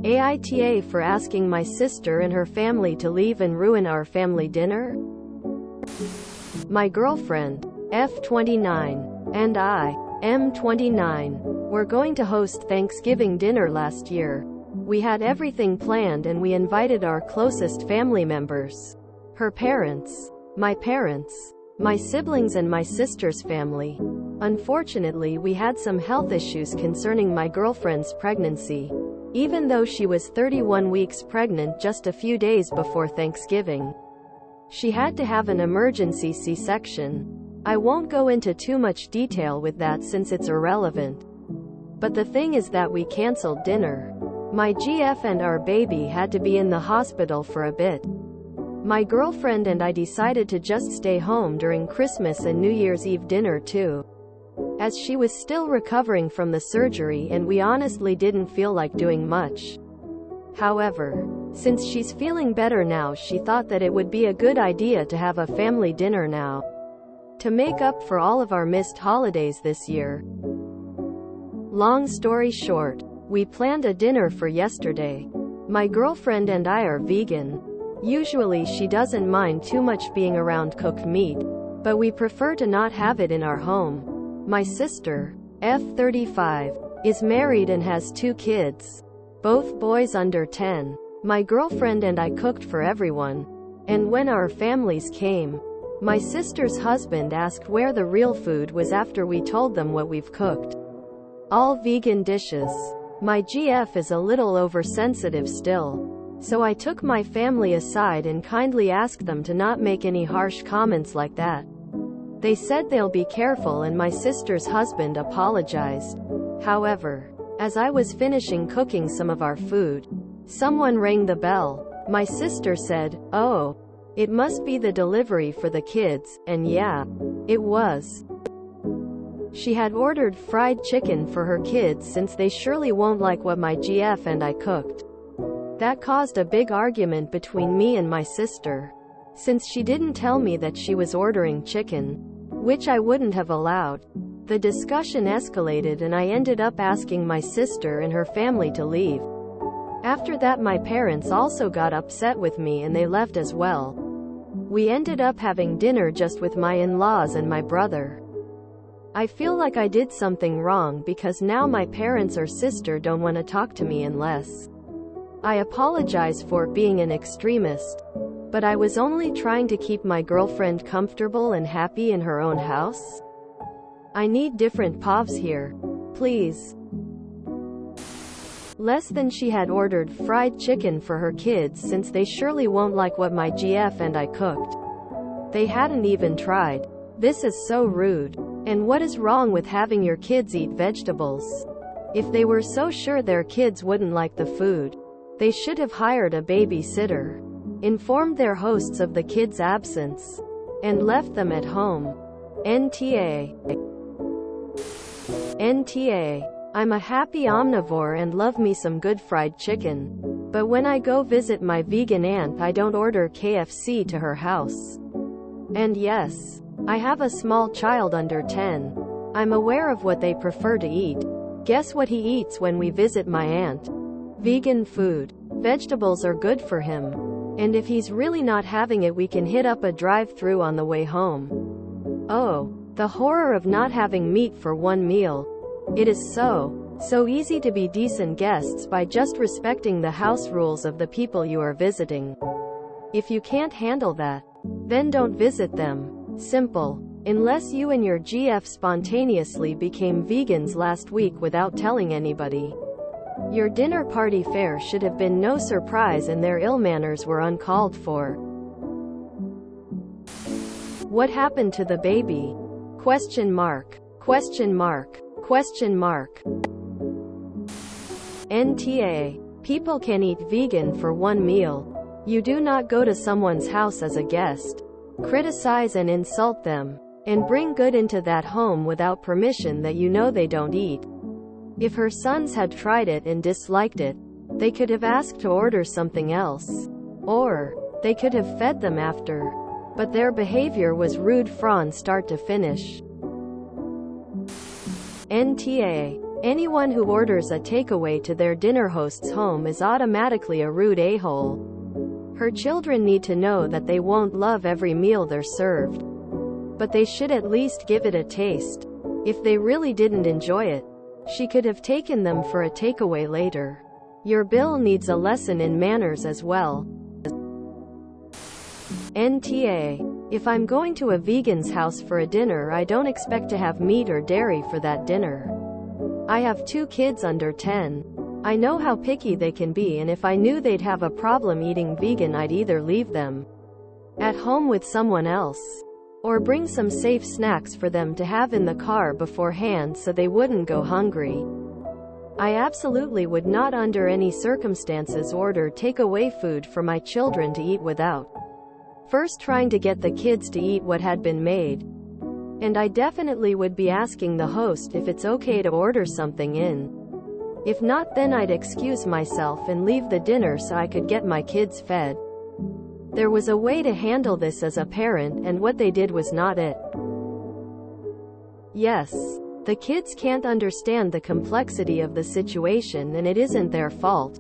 AITA for asking my sister and her family to leave and ruin our family dinner? My girlfriend, F29, and I, M29, were going to host Thanksgiving dinner last year. We had everything planned and we invited our closest family members. Her parents, my siblings and my sister's family. Unfortunately, we had some health issues concerning my girlfriend's pregnancy, even though she was 31 weeks pregnant just a few days before Thanksgiving. She had to have an emergency C-section. I won't go into too much detail with that since it's irrelevant. But the thing is that we canceled dinner. My GF and our baby had to be in the hospital for a bit. My girlfriend and I decided to just stay home during Christmas and New Year's Eve dinner too, as she was still recovering from the surgery and we honestly didn't feel like doing much. However, since she's feeling better now, she thought that it would be a good idea to have a family dinner now, to make up for all of our missed holidays this year. Long story short, we planned a dinner for yesterday. My girlfriend and I are vegan. Usually she doesn't mind too much being around cooked meat, but we prefer to not have it in our home. My sister, F35, is married and has 2 kids, both boys under 10. My girlfriend and I cooked for everyone, and when our families came, my sister's husband asked where the real food was after we told them what we've cooked. All vegan dishes. My GF is a little oversensitive still, so I took my family aside and kindly asked them to not make any harsh comments like that. They said they'll be careful and my sister's husband apologized. However, as I was finishing cooking some of our food, someone rang the bell. My sister said, "Oh, it must be the delivery for the kids," and yeah, it was. She had ordered fried chicken for her kids since they surely won't like what my GF and I cooked. That caused a big argument between me and my sister, since she didn't tell me that she was ordering chicken, which I wouldn't have allowed. The discussion escalated and I ended up asking my sister and her family to leave. After that, my parents also got upset with me and they left as well. We ended up having dinner just with my in-laws and my brother. I feel like I did something wrong because now my parents or sister don't want to talk to me unless I apologize for being an extremist. But I was only trying to keep my girlfriend comfortable and happy in her own house. I need different povs here, please. Less than she had ordered fried chicken for her kids since they surely won't like what my GF and I cooked. They hadn't even tried. This is so rude. And what is wrong with having your kids eat vegetables? If they were so sure their kids wouldn't like the food, they should have hired a babysitter, informed their hosts of the kids' absence, and left them at home. NTA. I'm a happy omnivore and love me some good fried chicken. But when I go visit my vegan aunt, I don't order KFC to her house. And yes, I have a small child under 10. I'm aware of what they prefer to eat. Guess what he eats when we visit my aunt? Vegan food. Vegetables are good for him. And if he's really not having it, we can hit up a drive-thru on the way home. Oh, the horror of not having meat for one meal. It is so easy to be decent guests by just respecting the house rules of the people you are visiting. If you can't handle that, then don't visit them. Simple. Unless you and your GF spontaneously became vegans last week without telling anybody. Your dinner party fare should have been no surprise and their ill manners were uncalled for. What happened to the baby? Question mark. Question mark. Question mark. NTA. People can eat vegan for one meal. You do not go to someone's house as a guest, criticize and insult them, and bring good into that home without permission that you know they don't eat. If her sons had tried it and disliked it, they could have asked to order something else. Or, they could have fed them after. But their behavior was rude from start to finish. NTA. Anyone who orders a takeaway to their dinner host's home is automatically a rude a-hole. Her children need to know that they won't love every meal they're served, but they should at least give it a taste. If they really didn't enjoy it, she could have taken them for a takeaway later. Your bill needs a lesson in manners as well. NTA. If I'm going to a vegan's house for a dinner, I don't expect to have meat or dairy for that dinner. I have 2 kids under 10. I know how picky they can be, and if I knew they'd have a problem eating vegan, I'd either leave them at home with someone else, or bring some safe snacks for them to have in the car beforehand so they wouldn't go hungry. I absolutely would not under any circumstances order takeaway food for my children to eat without first trying to get the kids to eat what had been made. And I definitely would be asking the host if it's okay to order something in. If not, then I'd excuse myself and leave the dinner so I could get my kids fed. There was a way to handle this as a parent, and what they did was not it. Yes, the kids can't understand the complexity of the situation, and it isn't their fault.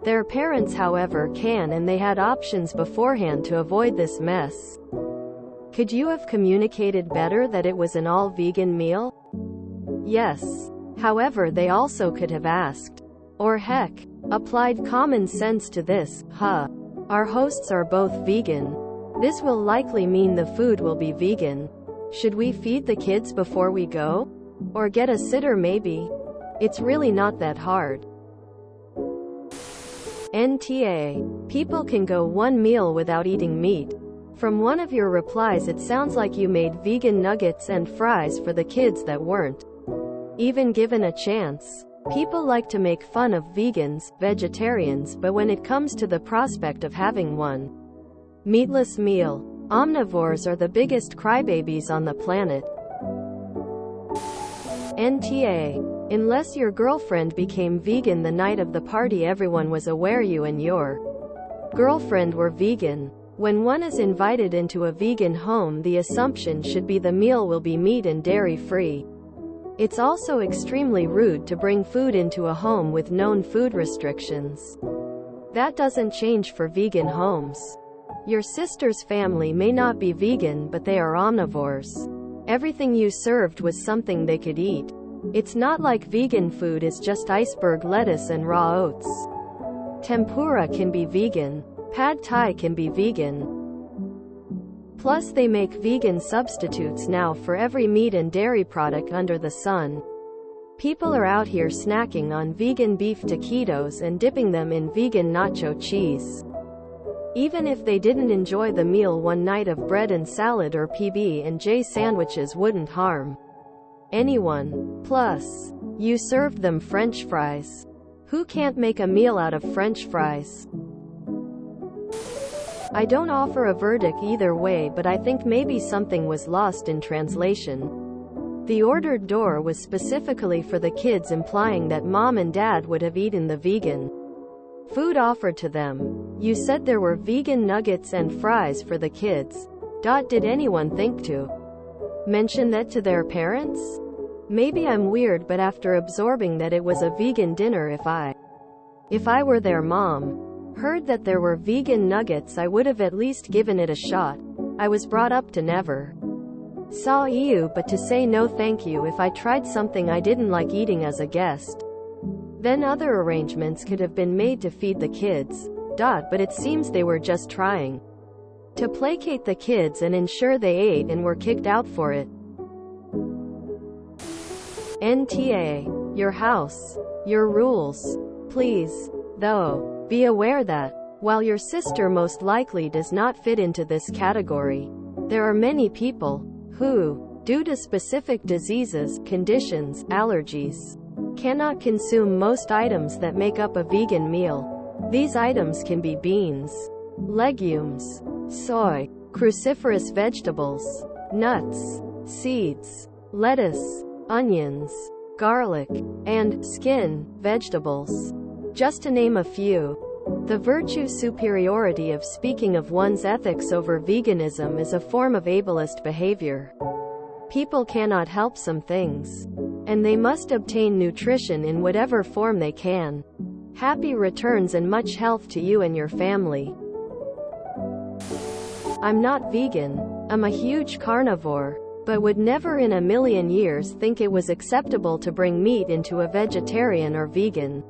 Their parents, however, can, and they had options beforehand to avoid this mess. Could you have communicated better that it was an all-vegan meal? Yes. However, they also could have asked, or heck, applied common sense to this. Our hosts are both vegan. This will likely mean the food will be vegan. Should we feed the kids before we go? Or get a sitter maybe? It's really not that hard. NTA. People can go one meal without eating meat. From one of your replies, it sounds like you made vegan nuggets and fries for the kids that weren't even given a chance. People like to make fun of vegans, vegetarians, but when it comes to the prospect of having one meatless meal, omnivores are the biggest crybabies on the planet. NTA. Unless your girlfriend became vegan the night of the party, everyone was aware you and your girlfriend were vegan. When one is invited into a vegan home, the assumption should be the meal will be meat and dairy free. It's also extremely rude to bring food into a home with known food restrictions. That doesn't change for vegan homes. Your sister's family may not be vegan, but they are omnivores. Everything you served was something they could eat. It's not like vegan food is just iceberg lettuce and raw oats. Tempura can be vegan. Pad Thai can be vegan. Plus, they make vegan substitutes now for every meat and dairy product under the sun. People are out here snacking on vegan beef taquitos and dipping them in vegan nacho cheese. Even if they didn't enjoy the meal, one night of bread and salad or PB&J sandwiches wouldn't harm anyone. Plus, you served them French fries. Who can't make a meal out of French fries? I don't offer a verdict either way, but I think maybe something was lost in translation. The ordered door was specifically for the kids, implying that mom and dad would have eaten the vegan food offered to them. You said there were vegan nuggets and fries for the kids. Did anyone think to mention that to their parents? Maybe I'm weird, but after absorbing that it was a vegan dinner, if I were their mom, heard that there were vegan nuggets, I would have at least given it a shot. I was brought up to never saw you, but to say no thank you if I tried something I didn't like eating as a guest. Then other arrangements could have been made to feed the kids. But it seems they were just trying to placate the kids and ensure they ate and were kicked out for it. NTA. Your house. Your rules. Please, though, be aware that, while your sister most likely does not fit into this category, there are many people who, due to specific diseases, conditions, allergies, cannot consume most items that make up a vegan meal. These items can be beans, legumes, soy, cruciferous vegetables, nuts, seeds, lettuce, onions, garlic, and skin vegetables, just to name a few. The virtue superiority of speaking of one's ethics over veganism is a form of ableist behavior. People cannot help some things. and they must obtain nutrition in whatever form they can. Happy returns and much health to you and your family. I'm not vegan. I'm a huge carnivore, but would never in a million years think it was acceptable to bring meat into a vegetarian or vegan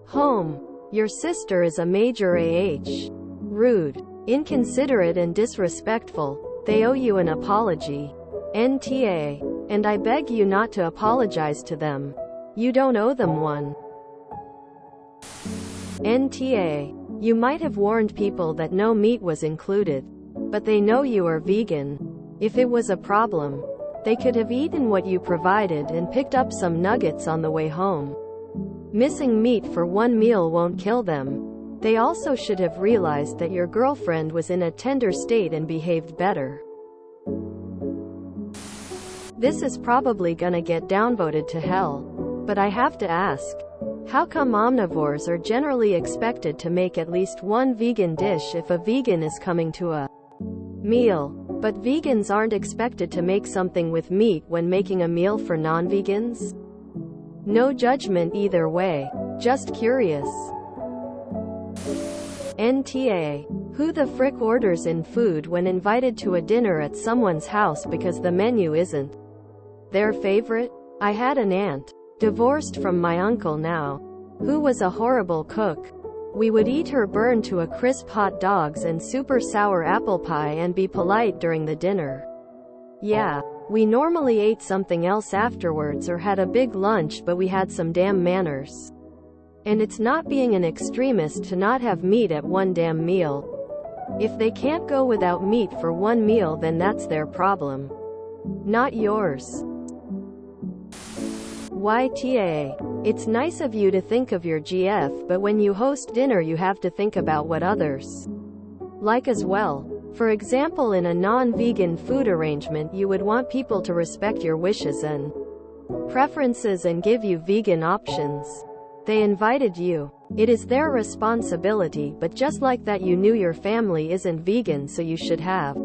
home. Your sister is a major AH. Rude, inconsiderate and disrespectful. They owe you an apology. NTA. And I beg you not to apologize to them. You don't owe them one. NTA. You might have warned people that no meat was included, but they know you are vegan. If it was a problem, they could have eaten what you provided and picked up some nuggets on the way home. Missing meat for one meal won't kill them. They also should have realized that your girlfriend was in a tender state and behaved better. This is probably gonna get downvoted to hell, but I have to ask. How come omnivores are generally expected to make at least one vegan dish if a vegan is coming to a meal, but vegans aren't expected to make something with meat when making a meal for non-vegans? No judgment either way, just curious. NTA. Who the frick orders in food when invited to a dinner at someone's house because the menu isn't their favorite? I had an aunt, divorced from my uncle now, who was a horrible cook. We would eat her burn to a crisp hot dogs and super sour apple pie and be polite during the dinner. Yeah, we normally ate something else afterwards or had a big lunch, but we had some damn manners. And it's not being an extremist to not have meat at one damn meal. If they can't go without meat for one meal, then that's their problem, not yours. YTA. It's nice of you to think of your GF, but when you host dinner you have to think about what others like as well. For example, in a non-vegan food arrangement you would want people to respect your wishes and preferences and give you vegan options. They invited you. It is their responsibility, but just like that you knew your family isn't vegan, so you should have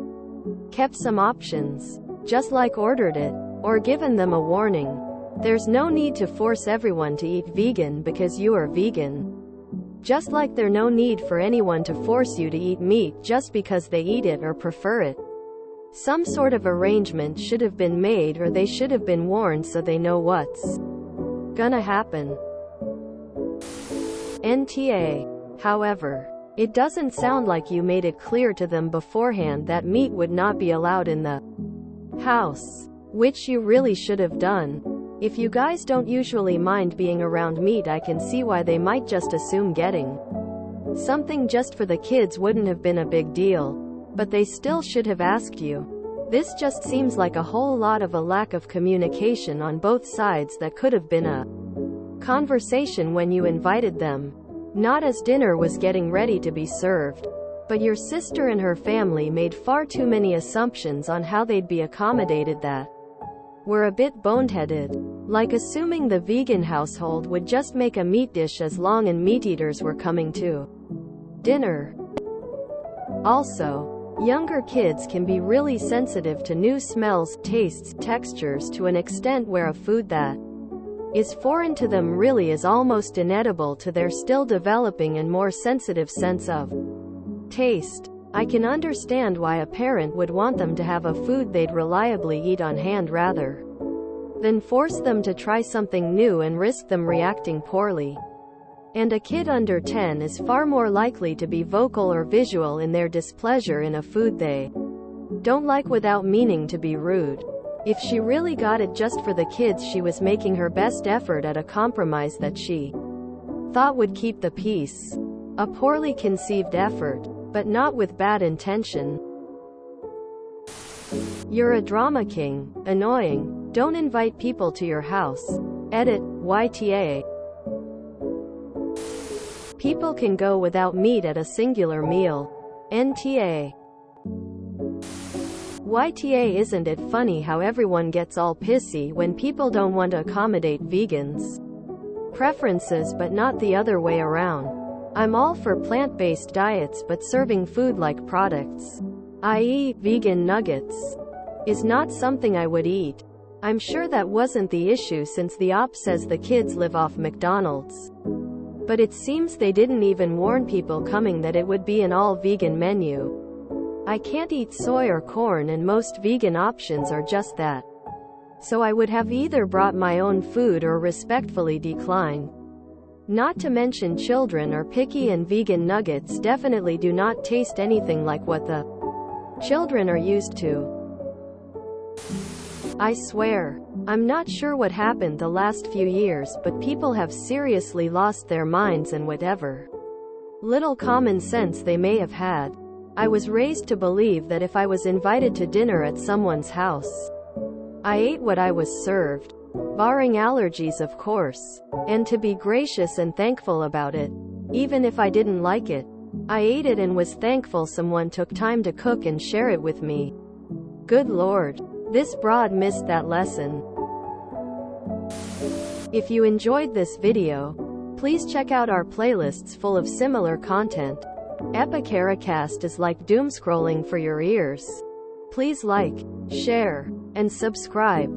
kept some options. Just like ordered it, or given them a warning. There's no need to force everyone to eat vegan because you are vegan. Just like there's no need for anyone to force you to eat meat just because they eat it or prefer it. Some sort of arrangement should have been made, or they should have been warned so they know what's gonna happen. NTA. However, it doesn't sound like you made it clear to them beforehand that meat would not be allowed in the house, which you really should have done. If you guys don't usually mind being around meat, I can see why they might just assume getting something just for the kids wouldn't have been a big deal. But they still should have asked you. This just seems like a whole lot of a lack of communication on both sides that could have been a conversation when you invited them. Not as dinner was getting ready to be served. But your sister and her family made far too many assumptions on how they'd be accommodated that were a bit boneheaded. Like assuming the vegan household would just make a meat dish as long as meat eaters were coming to dinner. Also, younger kids can be really sensitive to new smells, tastes, textures to an extent where a food that is foreign to them really is almost inedible to their still developing and more sensitive sense of taste. I can understand why a parent would want them to have a food they'd reliably eat on hand rather than force them to try something new and risk them reacting poorly. And a kid under 10 is far more likely to be vocal or visual in their displeasure in a food they don't like without meaning to be rude. If she really got it just for the kids, she was making her best effort at a compromise that she thought would keep the peace. A poorly conceived effort, but not with bad intention. You're a drama king. Annoying. Don't invite people to your house. Edit. YTA. People can go without meat at a singular meal. NTA. YTA. Isn't it funny how everyone gets all pissy when people don't want to accommodate vegans' preferences but not the other way around? I'm all for plant-based diets, but serving food like products, i.e., vegan nuggets, is not something I would eat. I'm sure that wasn't the issue since the op says the kids live off McDonald's. But it seems they didn't even warn people coming that it would be an all-vegan menu. I can't eat soy or corn and most vegan options are just that. So I would have either brought my own food or respectfully declined. Not to mention children are picky and vegan nuggets definitely do not taste anything like what the children are used to. I swear. I'm not sure what happened the last few years, but people have seriously lost their minds and whatever little common sense they may have had. I was raised to believe that if I was invited to dinner at someone's house, I ate what I was served. Barring allergies, of course. And to be gracious and thankful about it. Even if I didn't like it, I ate it and was thankful someone took time to cook and share it with me. Good Lord. This broad missed that lesson. If you enjoyed this video, please check out our playlists full of similar content. AmITheAsshole is like doom scrolling for your ears. Please like, share, and subscribe.